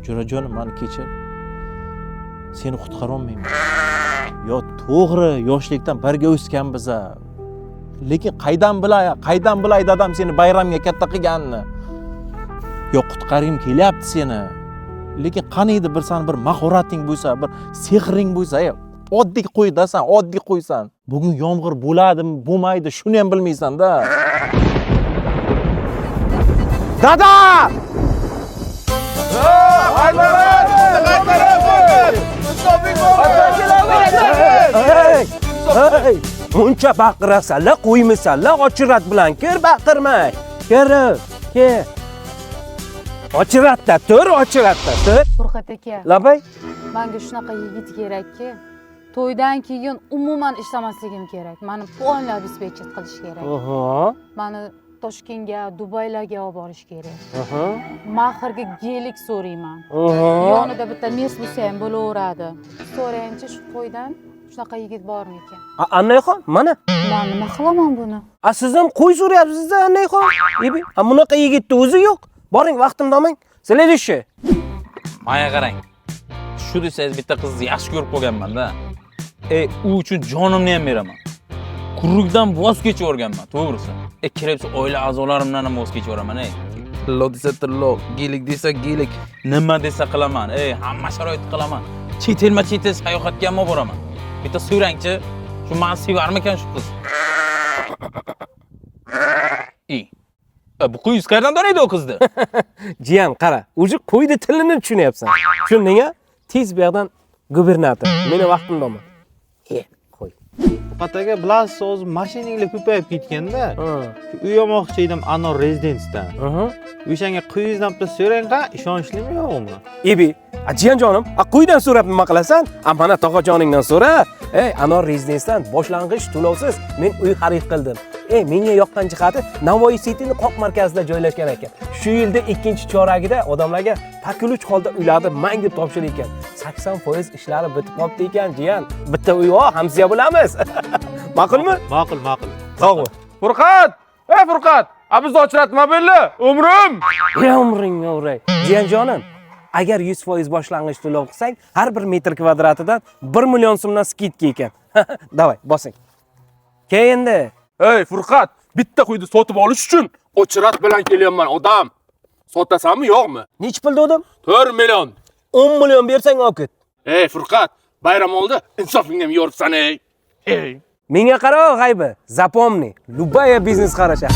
Jo'rajonim, meni kechir. Seni qutqara olmayman. Yo, to'g'ri, yoshlikdan birga o'sganmiz. Lekin qaydan bilay dadam seni bayramga katta qilganini. Yo, qutqarim kelyapti seni. Lekin qani edi bir mahorating bo'lsa, bir sehring bo'lsa, oddiy qo'ydasan, oddiy qo'ysan. Bugun yomg'ir bo'ladimi, bo'lmaydi, shuni ham bilmaysan-da. Dada! Hey! Muncha baqirasanlar, qo'ymisanlar, ochirat bilan kir, baqirmay. Kel. Ochiratda tur. Furqat aka. Labay. Menga shunaqa yigit kerakki, to'ydan keyin umuman ishlamasligim kerak. Meni polni обеспечить qilish kerak. Meni Toshkentga, Dubaylarga olib borish kerak. Mahrga gelik so'rayman. Yonida bitta mes bo'lsa ham bo'laveradi. So'rayinchi shu qo'ydan shunaqa yigit bormi ekan? Annayxon, mana. Men nima qilaman buni? Siz ham qo'y so'rayapsiz-da, Annayxon. Bunaqa yigitning o'zi yo'q. Boring, vaqtimni olmang. Следующий. Maya qarang. Shu desangiz bitta qizni yaxshi ko'rib qolganman-da. U uchun jonimni ham beraman. Kurrukdan voz kechib o'rganman, to'g'risi. Keraksa oila a'zolarimdan ham voz kechib o'raman, Tillo desa tillo, gelik desa gelik, nima desa qilaman, hamma sharoit qilaman. Chet el sayohatga ham boraman. Bitta so'rangchi, shu meni sevarmikan shu qiz? Bu qo'yingiz qayerdan taniydi o qizni? Jiyan, qara, o'zi qo'ydi tilini tushunyapsan. Tushundingmi? Tez bu yoqdan gubernator. Meni vaqtimda olma. Qo'y. Furqat aka, bilasiz, hozir mashinanglar ko'payib ketganda, shu uy olmoqchi edim Anor Rezidensiyadan. O'shanga qo'yingizdan bitta so'rang-qa, ishonchlimi yo'qmi? Jiyanjonim, qo'ydan so'rab nima qilasan? Mana tog'ajoningdan so'ra. Anor Rezidensiyadan boshlang'ich to'lovsiz men uy xarid qildim. Menga yoqqan jihati Navoiy City'ning qoq markazida joylashgan ekan. Shu yilda 2-choragida odamlarga pakuluch holda uylarni mang deb topshirgan ekan. 80% ishlari bitib qoldi ekan, jiyan. Bitta uy hamsiya bo'lamiz. Ma'qulmi? Ma'qul. Sog' bo'l. Furqat! Furqat! Bizni ochiratma belli. Umrim! Umring o'ray. Jiyanjonim, agar 100% boshlang'ich to'lov qilsang, har 1 metr kvadratidan 1 million so'mdan skidka ekan. Davay, bosing. Keyinda Furqat, bitta qo'yni sotib olish uchun ochirat bilan kelyapman, odam. Sotasanmi, yo'qmi? nech pul dedim? 4 million. 10 million bersang okit. Furqat, bayram oldi, insofingga yoribsan, Menga qara, g'aybi. Zapomni. Любая biznes qarasha.